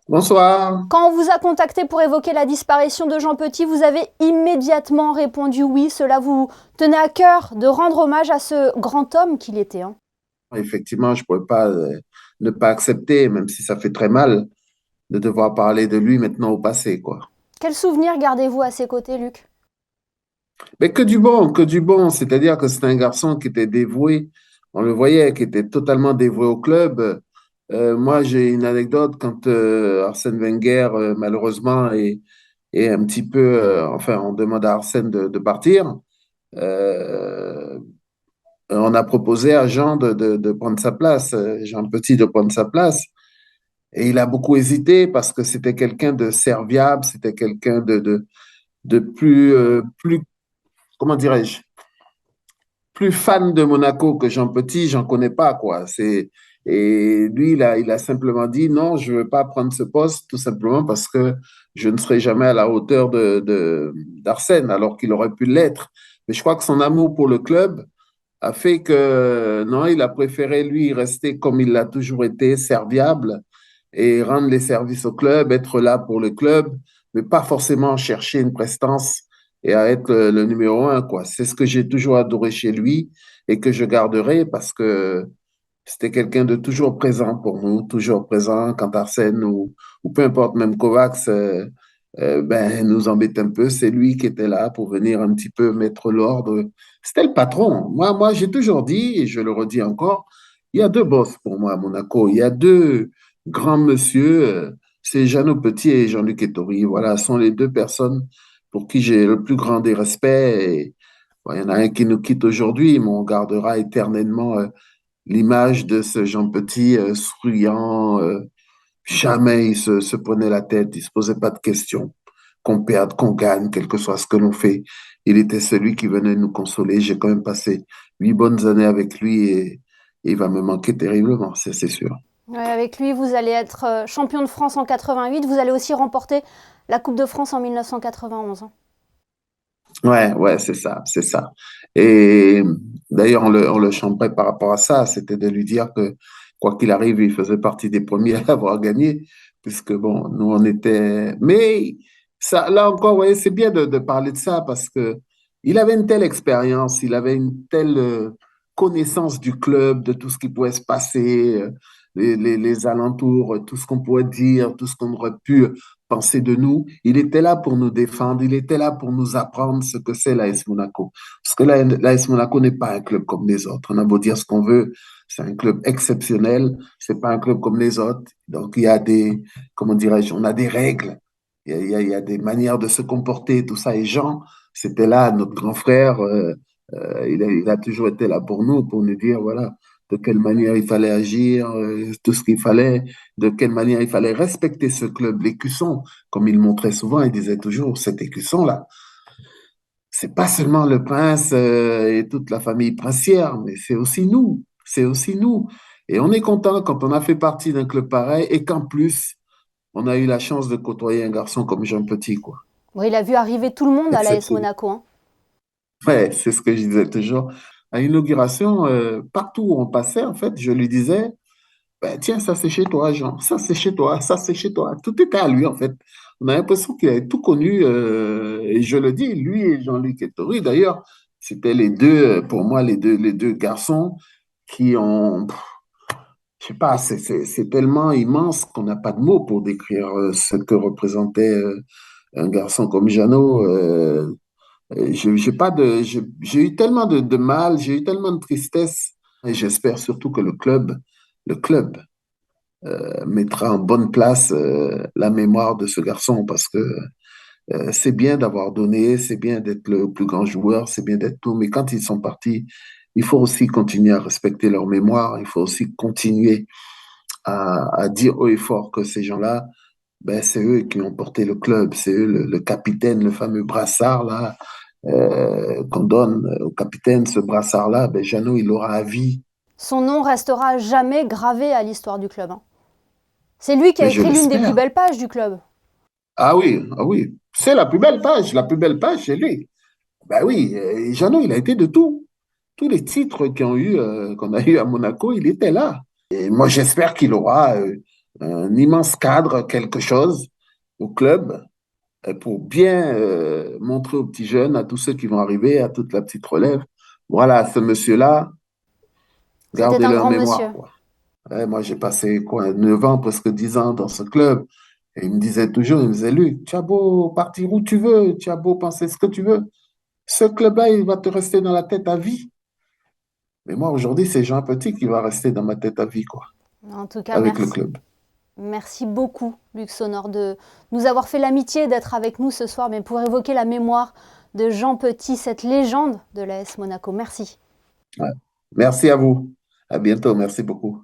Bonsoir. Quand on vous a contacté pour évoquer la disparition de Jean Petit, vous avez immédiatement répondu oui. Cela vous tenait à cœur de rendre hommage à ce grand homme qu'il était, hein. Effectivement, je ne pourrais pas ne pas accepter, même si ça fait très mal de devoir parler de lui maintenant au passé, quoi. Quel souvenir gardez-vous à ses côtés, Luc? Mais que du bon, que du bon. C'est-à-dire que c'est un garçon qui était dévoué. On le voyait, qui était totalement dévoué au club. Moi, j'ai une anecdote quand Arsène Wenger, malheureusement, est un petit peu, enfin, on demande à Arsène de partir. Euh, on a proposé à Jean de prendre sa place, Jean Petit de prendre sa place. Et il a beaucoup hésité parce que c'était quelqu'un de serviable, c'était quelqu'un de plus, comment dirais-je, plus fan de Monaco que Jean Petit, j'en connais pas, quoi. Et lui, il a simplement dit non, je veux pas prendre ce poste, tout simplement parce que je ne serai jamais à la hauteur d'Arsène, alors qu'il aurait pu l'être. Mais je crois que son amour pour le club a fait que non, il a préféré lui rester comme il l'a toujours été, serviable et rendre les services au club, être là pour le club, mais pas forcément chercher une prestance et à être le numéro un, quoi. C'est ce que j'ai toujours adoré chez lui et que je garderai parce que c'était quelqu'un de toujours présent pour nous, toujours présent quand Arsène ou peu importe, même Kovacs, ben, nous embête un peu. C'est lui qui était là pour venir un petit peu mettre l'ordre. C'était le patron. Moi, j'ai toujours dit, et je le redis encore, il y a deux boss pour moi à Monaco. Il y a deux grands monsieur, c'est Jeannot Petit et Jean-Luc Ettori. Voilà, ce sont les deux personnes pour qui j'ai le plus grand des respects. Et, bon, il y en a un qui nous quitte aujourd'hui, mais on gardera éternellement l'image de ce Jean Petit souriant. Jamais il se prenait la tête, il se posait pas de questions. Qu'on perde, qu'on gagne, quel que soit ce que l'on fait. Il était celui qui venait nous consoler. J'ai quand même passé 8 bonnes années avec lui et il va me manquer terriblement, c'est sûr. Ouais, avec lui, vous allez être champion de France en 88. Vous allez aussi remporter la Coupe de France en 1991, hein. Ouais, ouais, c'est ça, c'est ça. Et d'ailleurs, on le chantait par rapport à ça, c'était de lui dire que, quoi qu'il arrive, il faisait partie des premiers à avoir gagné, puisque, bon, nous, on était... Mais ça, là encore, ouais, c'est bien de parler de ça, parce que il avait une telle expérience, il avait une telle connaissance du club, de tout ce qui pouvait se passer, les alentours, tout ce qu'on pourrait dire, tout ce qu'on aurait pu penser de nous. Il était là pour nous défendre, il était là pour nous apprendre ce que c'est l'AS Monaco. Parce que l'AS Monaco n'est pas un club comme les autres. On a beau dire ce qu'on veut, c'est un club exceptionnel, c'est pas un club comme les autres. Donc il y a des, comment dirais-je, on a des règles, il y a des manières de se comporter, tout ça. Et Jean, c'était là, notre grand frère, il a toujours été là pour nous dire, voilà, de quelle manière il fallait agir, tout ce qu'il fallait, de quelle manière il fallait respecter ce club, l'écusson, comme il montrait souvent, il disait toujours, cet écusson-là, c'est pas seulement le prince et toute la famille princière, mais c'est aussi nous, c'est aussi nous. Et on est content quand on a fait partie d'un club pareil et qu'en plus, on a eu la chance de côtoyer un garçon comme Jean Petit, quoi. Ouais, il a vu arriver tout le monde à l'AS Exceptionnel. Monaco, hein. Ouais, c'est ce que je disais toujours. À l'inauguration, partout où on passait, en fait, je lui disais, ben, tiens, ça c'est chez toi, Jean, ça c'est chez toi, ça c'est chez toi. Tout était à lui, en fait. On a l'impression qu'il avait tout connu, et je le dis, lui et Jean-Luc Ettori, d'ailleurs, c'était les deux, pour moi, les deux garçons qui ont, je sais pas, c'est tellement immense qu'on n'a pas de mots pour décrire ce que représentait un garçon comme Jeannot. J'ai pas j'ai eu tellement de mal, j'ai eu tellement de tristesse, et j'espère surtout que le club mettra en bonne place la mémoire de ce garçon parce que c'est bien d'avoir donné, c'est bien d'être le plus grand joueur, c'est bien d'être tout, mais quand ils sont partis, il faut aussi continuer à respecter leur mémoire, il faut aussi continuer à dire haut et fort que ces gens-là, ben, c'est eux qui ont porté le club, c'est eux le capitaine, le fameux brassard là, qu'on donne au capitaine, ce brassard-là, ben, Jeannot, il aura à vie, Son nom restera jamais gravé à l'histoire du club, hein. C'est lui qui a mais je écrit l'une des plus l'espère. belles pages du club. Ah oui, c'est la plus belle page, c'est lui. Ben oui, Jeannot, il a été de tout. Tous les titres qu'on a eu à Monaco, il était là. Et moi, j'espère qu'il aura. un immense cadre, quelque chose au club pour bien montrer aux petits jeunes, à tous ceux qui vont arriver, à toute la petite relève. Voilà, ce monsieur-là, C'était un gardez-le en grand mémoire, monsieur. quoi. Ouais, moi, j'ai passé quoi, 9 ans, presque 10 ans dans ce club. Et il me disait toujours, il me disait, Luc, tu as beau partir où tu veux, tu as beau penser ce que tu veux, ce club-là, il va te rester dans la tête à vie. Mais moi, aujourd'hui, c'est Jean Petit qui va rester dans ma tête à vie, quoi, En tout cas, avec le merci. club. Merci beaucoup, Luc Sonor, de nous avoir fait l'amitié d'être avec nous ce soir, mais pour évoquer la mémoire de Jean Petit, cette légende de l'AS Monaco. Merci. Ouais. Merci à vous. À bientôt. Merci beaucoup.